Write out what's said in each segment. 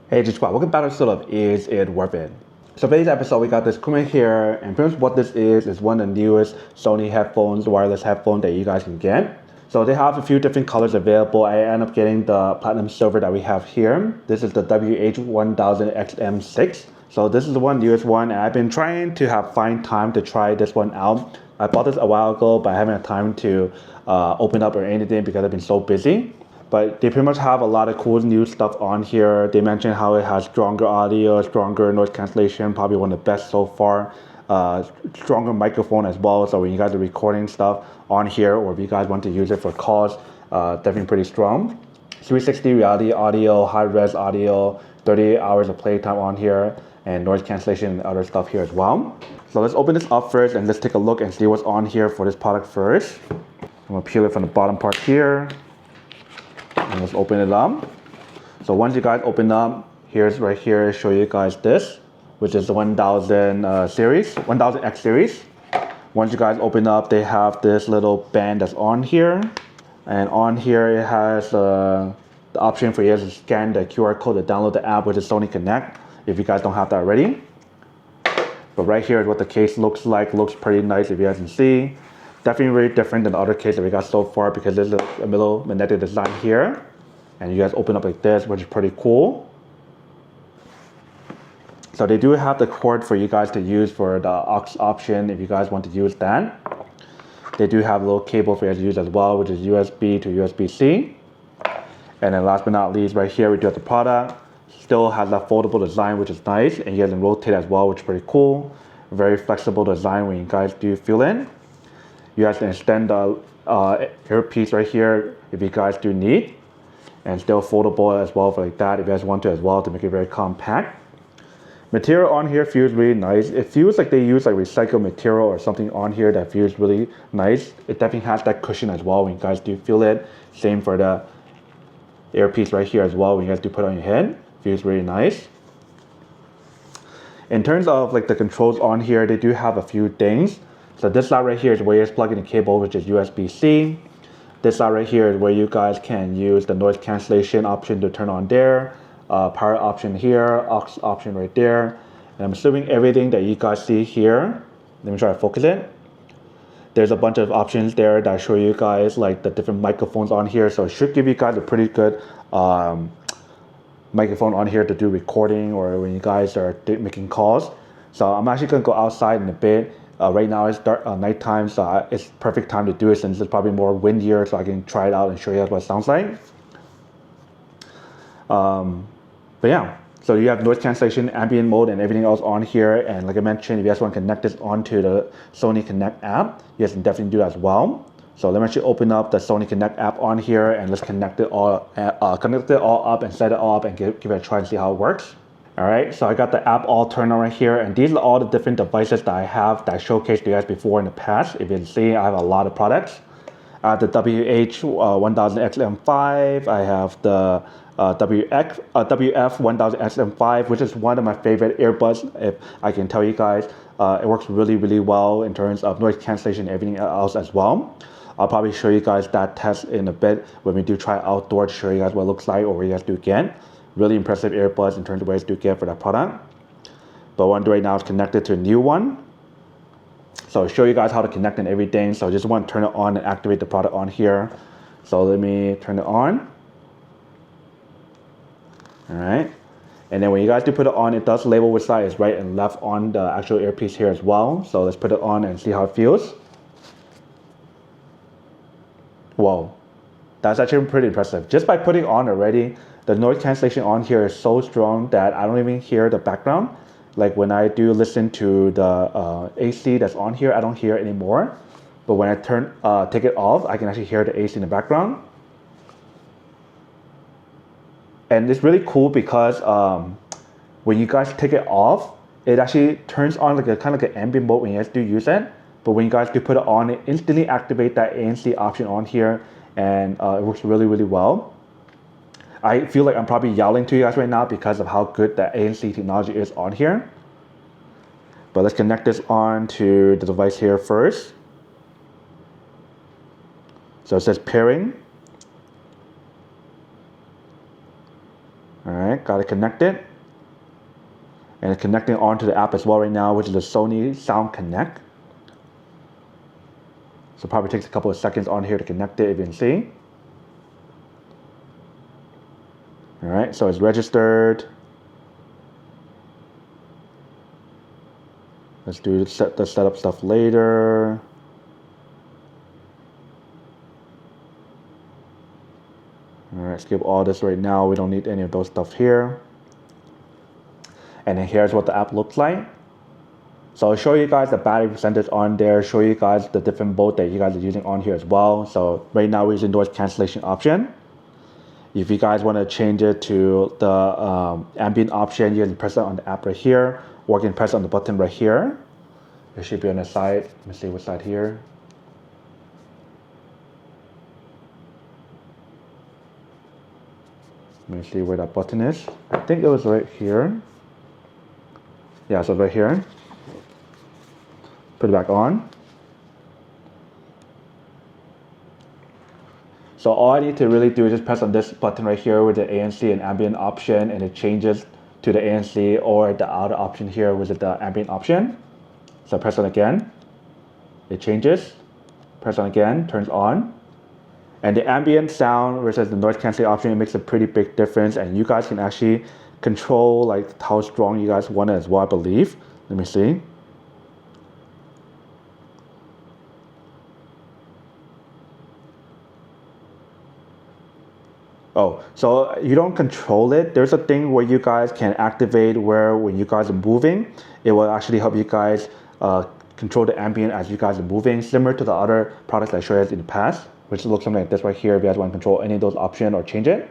Hey G Squad, welcome back to sort of Is It Worth It? So today's episode we got this equipment here, and pretty much what this is one of the newest Sony headphones, wireless headphones that you guys can get. So they have a few different colors available. I end up getting the platinum silver that we have here. This is the WH-1000XM6. So this is the newest one, and I've been trying to find time to try this one out. I bought this a while ago, but I haven't had time to open up or anything because I've been so busy. But they pretty much have a lot of cool new stuff on here. They mentioned how it has stronger audio, stronger noise cancellation, probably one of the best so far. Stronger microphone as well, so when you guys are recording stuff on here, or if you guys want to use it for calls, definitely pretty strong. 360 reality audio, high res audio, 38 hours of playtime on here, and noise cancellation and other stuff here as well. So let's open this up first and let's take a look and see what's on here for this product first. I'm gonna peel it from the bottom part here. And let's open it up. So once you guys open up, right here, show you guys this, which is the 1000 series, 1000X series. Once you guys open up, they have this little band that's on here. And on here, it has the option for you to scan the QR code to download the app, which is Sony Connect, if you guys don't have that already. But right here is what the case looks like. Looks pretty nice if you guys can see. Definitely very different than the other case that we got so far because there's a little magnetic design here. And you guys open up like this, which is pretty cool. So they do have the cord for you guys to use for the aux option if you guys want to use that. They do have a little cable for you guys to use as well, which is USB to USB-C. And then last but not least, right here we do have the product. Still has that foldable design, which is nice. And you guys can rotate as well, which is pretty cool. Very flexible design when you guys do feel it. You guys can extend the earpiece right here if you guys do need. And still foldable as well for like that if you guys want to as well to make it very compact. Material on here feels really nice. It feels like they use like recycled material or something on here that feels really nice. It definitely has that cushion as well when you guys do feel it. Same for the earpiece right here as well when you guys do put it on your head. Feels really nice. In terms of like the controls on here, they do have a few things. So this side right here is where you plug in the cable, which is USB-C. This side right here is where you guys can use the noise cancellation option to turn on there. Power option here, aux option right there. And I'm assuming everything that you guys see here, let me try to focus it. There's a bunch of options there that show you guys like the different microphones on here. So it should give you guys a pretty good microphone on here to do recording or when you guys are making calls. So I'm actually gonna go outside in a bit. Right now it's dark, nighttime, so it's perfect time to do it since it's probably more windier, so I can try it out and show you guys what it sounds like. But yeah, so you have noise cancellation, ambient mode, and everything else on here. And like I mentioned, if you guys want to connect this onto the Sony Connect app, you guys can definitely do that as well. So let me actually open up the Sony Connect app on here and let's connect it all up and set it all up and give it a try and see how it works. All right, so I got the app all turned on right here, and these are all the different devices that I have that I showcased to you guys before in the past. If you can see, I have a lot of products. I have the WH-1000XM6. I have the WF-1000XM5, which is one of my favorite earbuds, if I can tell you guys. It works really, really well in terms of noise cancellation and everything else as well. I'll probably show you guys that test in a bit when we do try outdoor to show you guys what it looks like or what you guys do get. Really impressive earbuds in terms of what you do get for that product. But what I'm doing right now is connected to a new one. So I'll show you guys how to connect and everything. So I just want to turn it on and activate the product on here. So let me turn it on. All right. And then when you guys do put it on, it does label which side is right and left on the actual earpiece here as well. So let's put it on and see how it feels. Whoa, that's actually pretty impressive. Just by putting on already, the noise cancellation on here is so strong that I don't even hear the background. Like when I do listen to the AC that's on here, I don't hear it anymore. But when I take it off, I can actually hear the AC in the background. And it's really cool because when you guys take it off, it actually turns on like a kind of like an ambient mode when you guys do use it. But when you guys do put it on, it instantly activate that ANC option on here, and it works really, really well. I feel like I'm probably yelling to you guys right now because of how good the ANC technology is on here. But let's connect this on to the device here first. So it says pairing. All right, got it connected. And it's connecting onto the app as well right now, which is the Sony Sound Connect. So probably takes a couple of seconds on here to connect it, if you can see. All right, so it's registered. Let's do the setup stuff later. All right, skip all this right now. We don't need any of those stuff here. And then here's what the app looks like. So I'll show you guys the battery percentage on there, show you guys the different volt that you guys are using on here as well. So right now we're using noise cancellation option. If you guys want to change it to the ambient option, you can press it on the app right here, or you can press on the button right here. It should be on the side. Let me see what side here. Let me see where that button is. I think it was right here. Yeah, so right here. Put it back on. So all I need to really do is just press on this button right here with the ANC and ambient option, and it changes to the ANC, or the other option here with the ambient option. So press on again, it changes. Press on again, turns on. And the ambient sound versus the noise cancelling option, it makes a pretty big difference, and you guys can actually control like how strong you guys want it as well, I believe. Let me see. Oh, so you don't control it. There's a thing where you guys can activate where when you guys are moving, it will actually help you guys control the ambient as you guys are moving, similar to the other products I showed you in the past, which looks something like this right here if you guys want to control any of those options or change it.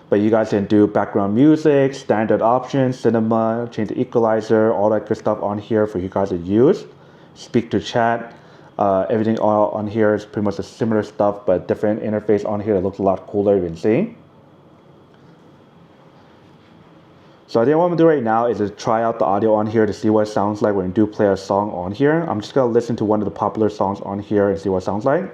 But you guys can do background music, standard options, cinema, change the equalizer, all that good stuff on here for you guys to use. Speak to chat. Everything all on here is pretty much the similar stuff, but different interface on here that looks a lot cooler, you can see. So I think what I'm gonna do right now is to try out the audio on here to see what it sounds like when I do play a song on here. I'm just gonna listen to one of the popular songs on here and see what it sounds like.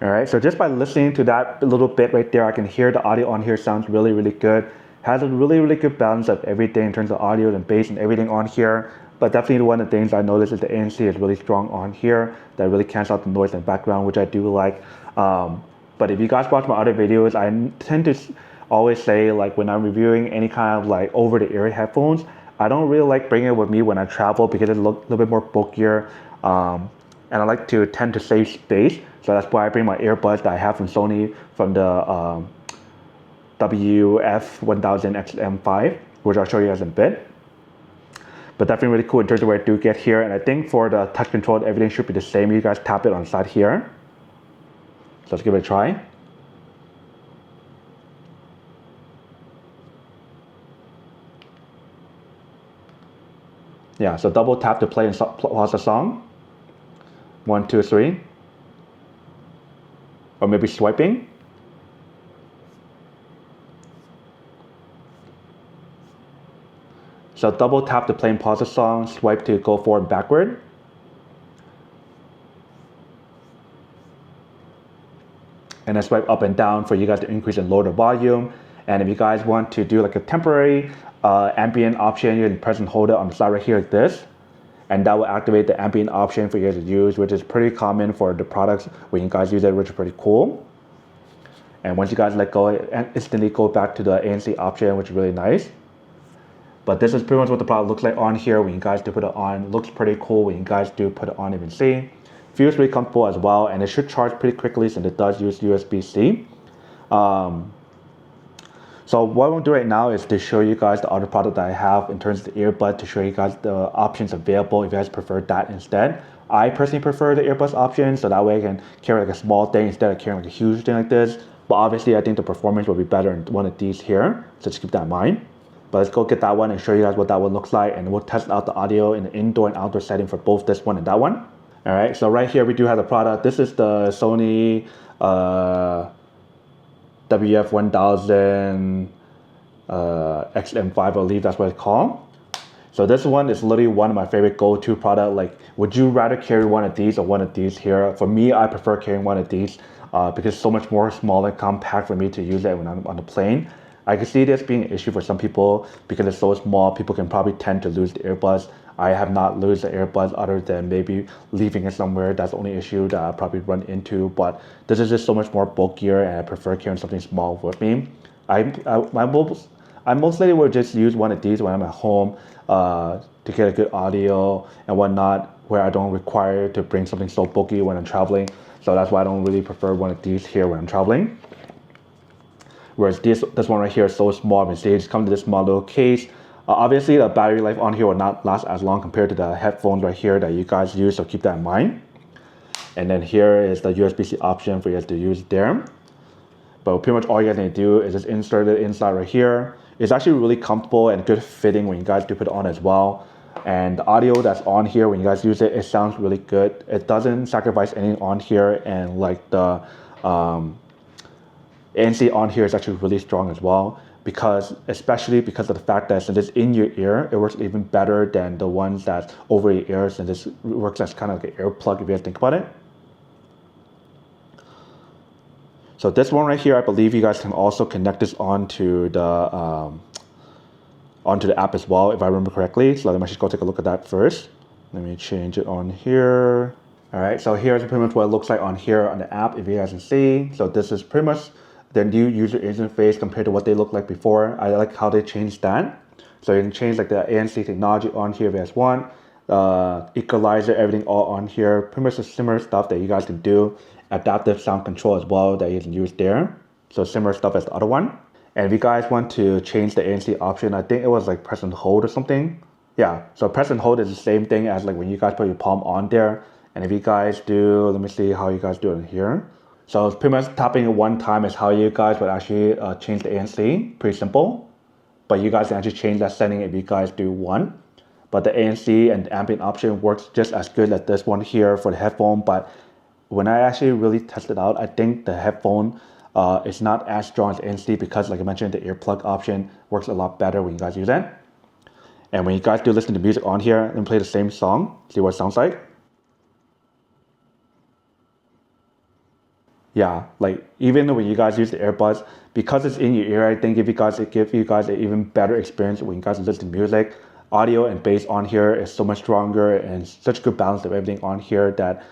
All right, so just by listening to that little bit right there, I can hear the audio on here sounds really, really good. Has a really, really good balance of everything in terms of audio and bass and everything on here. But definitely one of the things I noticed is the ANC is really strong on here. That really cancels out the noise in the background, which I do like. But if you guys watch my other videos, I tend to always say, like when I'm reviewing any kind of like over-the-ear headphones, I don't really like bringing it with me when I travel because it's a little bit more bulkier. And I like to tend to save space. So that's why I bring my earbuds that I have from Sony from the WH-1000XM6, which I'll show you guys in a bit. But definitely really cool in terms of where I do get here. And I think for the touch control, everything should be the same. You guys tap it on the side here. So let's give it a try. Yeah, so double tap to play and pause the song. 1, 2, 3. Or maybe swiping. So double tap to play and pause the song, swipe to go forward and backward. And then swipe up and down for you guys to increase and lower the volume. And if you guys want to do like a temporary ambient option, you can press and hold it on the side right here like this. And that will activate the ambient option for you guys to use, which is pretty common for the products when you guys use it, which is pretty cool. And once you guys let go, it instantly go back to the ANC option, which is really nice. But this is pretty much what the product looks like on here when you guys do put it on. It looks pretty cool when you guys do put it on, you can see. Feels really comfortable as well, and it should charge pretty quickly since it does use USB-C. So So what I'm gonna do right now is to show you guys the other product that I have in terms of the earbud, to show you guys the options available if you guys prefer that instead. I personally prefer the earbuds option, so that way I can carry like a small thing instead of carrying like a huge thing like this. But obviously I think the performance will be better in one of these here, so just keep that in mind. But let's go get that one and show you guys what that one looks like, and we'll test out the audio in the indoor and outdoor setting for both this one and that one. All right, so right here we do have the product. This is the Sony WH-1000XM6, I believe that's what it's called. So this one is literally one of my favorite go-to product. Like, would you rather carry one of these or one of these here? For me, I prefer carrying one of these because it's so much more small and compact for me to use it when I'm on the plane. I can see this being an issue for some people because it's so small. People can probably tend to lose the earbuds. I have not lost the earbuds other than maybe leaving it somewhere. That's the only issue that I'll probably run into. But this is just so much more bulkier, and I prefer carrying something small with me. I mostly will just use one of these when I'm at home to get a good audio and whatnot, where I don't require to bring something so bulky when I'm traveling. So that's why I don't really prefer one of these here when I'm traveling. Whereas this one right here is so small, and it just comes to this small little case. Obviously, the battery life on here will not last as long compared to the headphones right here that you guys use, so keep that in mind. And then here is the USB-C option for you guys to use there. But pretty much all you guys need to do is just insert it inside right here. It's actually really comfortable and good fitting when you guys do put it on as well. And the audio that's on here, when you guys use it, it sounds really good. It doesn't sacrifice anything on here, and like the ANC on here is actually really strong as well, especially because of the fact that since it's in your ear, it works even better than the ones that's over your ears, and this works as kind of like an ear plug if you guys think about it. So this one right here, I believe you guys can also connect this onto the app as well, if I remember correctly. So let me just go take a look at that first. Let me change it on here. All right, so here's pretty much what it looks like on here on the app, if you guys can see. So this is pretty much their new user interface compared to what they looked like before. I like how they changed that. So you can change like the ANC technology on here if you guys want. Equalizer, everything all on here. Pretty much the similar stuff that you guys can do. Adaptive sound control as well that you can use there. So similar stuff as the other one. And if you guys want to change the ANC option, I think it was like press and hold or something. Yeah, so press and hold is the same thing as like when you guys put your palm on there. And if you guys do, let me see how you guys do it in here. So it's pretty much tapping it one time is how you guys would actually change the ANC. Pretty simple. But you guys can actually change that setting if you guys do one. But the ANC and the ambient option works just as good as this one here for the headphone. But when I actually really tested out, I think the headphone is not as strong as ANC because, like I mentioned, the earplug option works a lot better when you guys use it. And when you guys do listen to music on here, let me play the same song, see what it sounds like. Yeah, like even when you guys use the earbuds, because it's in your ear, I think it gives you guys an even better experience when you guys listen to music. Audio and bass on here is so much stronger and such good balance of everything on here that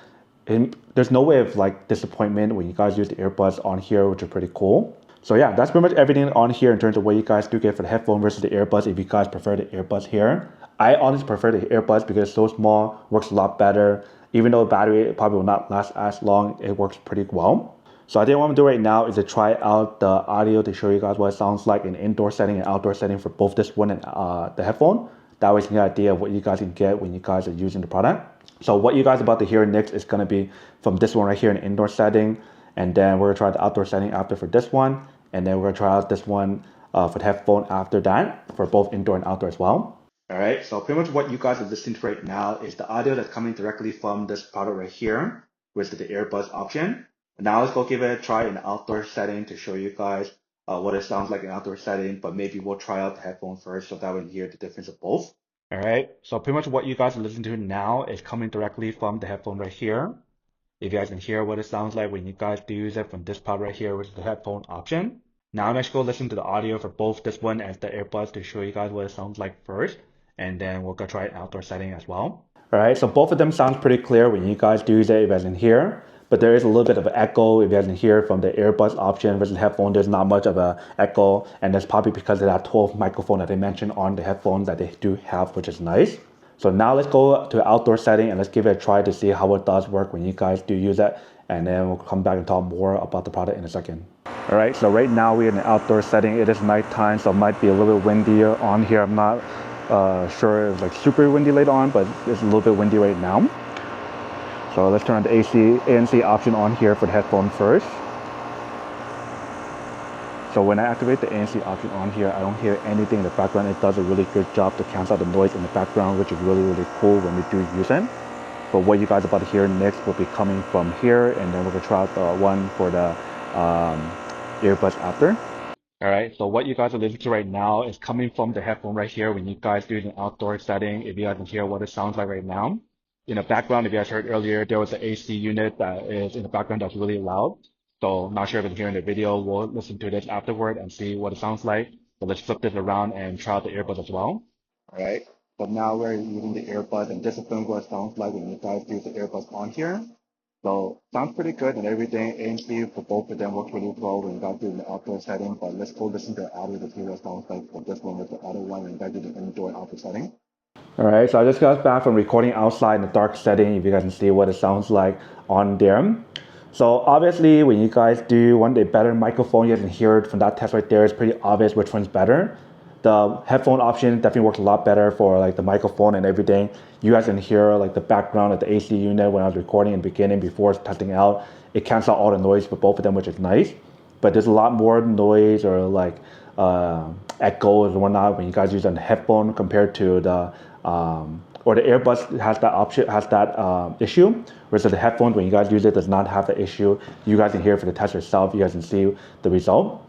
there's no way of like disappointment when you guys use the earbuds on here, which is pretty cool. So yeah, that's pretty much everything on here in terms of what you guys do get for the headphone versus the earbuds if you guys prefer the earbuds here. I honestly prefer the earbuds because it's so small, works a lot better. Even though the battery probably will not last as long, it works pretty well. So I think what I'm gonna do right now is to try out the audio to show you guys what it sounds like in indoor setting and outdoor setting for both this one and the headphone. That way you can get an idea of what you guys can get when you guys are using the product. So what you guys are about to hear next is gonna be from this one right here in the indoor setting, and then we're gonna try the outdoor setting after for this one, and then we're gonna try out this one for the headphone after that for both indoor and outdoor as well. All right, so pretty much what you guys are listening to right now is the audio that's coming directly from this product right here, which is the earbuds option. Now let's go give it a try in the outdoor setting to show you guys what it sounds like in outdoor setting, but maybe we'll try out the headphone first so that we can hear the difference of both. All right, so pretty much what you guys are listening to now is coming directly from the headphone right here. If you guys can hear what it sounds like when you guys do use it from this part right here, which is the headphone option. Now let's go listen to the audio for both this one and the earbuds to show you guys what it sounds like first, and then we'll go try it in outdoor setting as well. All right, so both of them sounds pretty clear when you guys do use it if you guys can hear. But there is a little bit of an echo if you guys can hear from the earbuds option versus the headphone. There's not much of an echo, and that's probably because of that 12 microphone that they mentioned on the headphones that they do have, which is nice. So now let's go to the outdoor setting and let's give it a try to see how it does work when you guys do use it. and then we'll come back and talk more about the product in a second. All right, so right now we're in an outdoor setting. It is nighttime, so it might be a little bit windier on here. I'm not sure if it's like super windy later on, but it's a little bit windy right now. So let's turn on the ANC option on here for the headphone first. So when I activate the ANC option on here, I don't hear anything in the background. It does a really good job to cancel out the noise in the background, which is really, really cool when we do use it. But what you guys are about to hear next will be coming from here, and then we're gonna try out the one for the earbuds after. All right, so what you guys are listening to right now is coming from the headphone right here. When you guys do it in an outdoor setting, if you guys can hear what it sounds like right now. In the background, if you guys heard earlier, there was an AC unit that is in the background that's really loud. So not sure if it's here in the video. We'll listen to this afterward and see what it sounds like. So let's flip this around and try out the earbuds as well. All right, so now we're using the earbuds, and this is what it sounds like when you guys use the earbuds on here. So sounds pretty good and everything. ANC for both of them works really well when you guys do it in the outdoor setting. But let's go listen to the audio to see what it sounds like for this one with the other one when you guys do the indoor and outdoor setting. All right, so I just got back from recording outside in the dark setting. If you guys can see what it sounds like on there. So obviously, when you guys do want a better microphone, you guys can hear it from that test right there. It's pretty obvious which one's better. The headphone option definitely works a lot better for like the microphone and everything. You guys can hear like the background of the AC unit when I was recording in the beginning before testing out. It cancels out all the noise for both of them, which is nice. But there's a lot more noise or like echoes and whatnot when you guys use a headphone compared to the or the earbuds has that option, has that issue, whereas the headphones, when you guys use it, does not have the issue. You guys can hear it for the test yourself. You guys can see the result.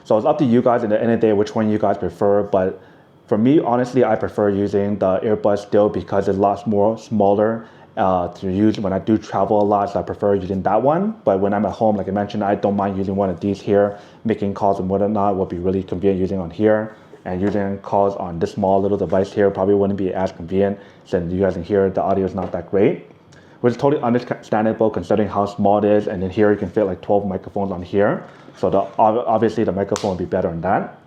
So it's up to you guys at the end of the day which one you guys prefer. But for me, honestly, I prefer using the earbuds still because it's a lot more smaller to use when I do travel a lot. So I prefer using that one. But when I'm at home, like I mentioned, I don't mind using one of these here. Making calls and whatnot will be really convenient using on here. And using calls on this small little device here probably wouldn't be as convenient since you guys can hear the audio is not that great. Which is totally understandable considering how small it is, and then here you can fit like 12 microphones on here. So obviously the microphone would be better on that.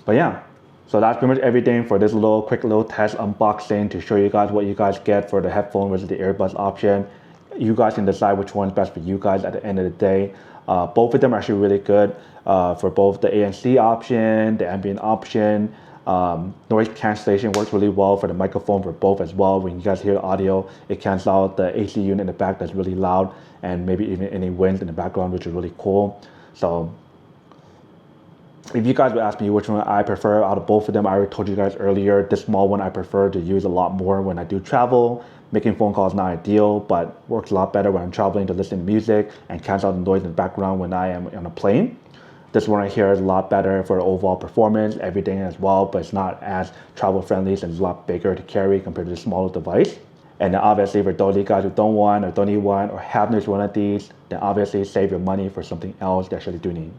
But yeah, so that's pretty much everything for this quick little test unboxing to show you guys what you guys get for the headphone versus the earbuds option. You guys can decide which one's best for you guys at the end of the day. Both of them are actually really good for both the ANC option, the ambient option. Noise cancellation works really well for the microphone for both as well. When you guys hear the audio, it cancels out the AC unit in the back that's really loud and maybe even any wind in the background, which is really cool. So if you guys would ask me which one I prefer out of both of them, I already told you guys earlier, this small one I prefer to use a lot more when I do travel. Making phone calls is not ideal, but works a lot better when I'm traveling to listen to music and cancel out the noise in the background when I am on a plane. This one right here is a lot better for the overall performance, everything as well, but it's not as travel friendly since it's a lot bigger to carry compared to the smaller device. And then obviously for those of you guys who don't want or don't need one or have no one of these, then obviously save your money for something else that you actually do need.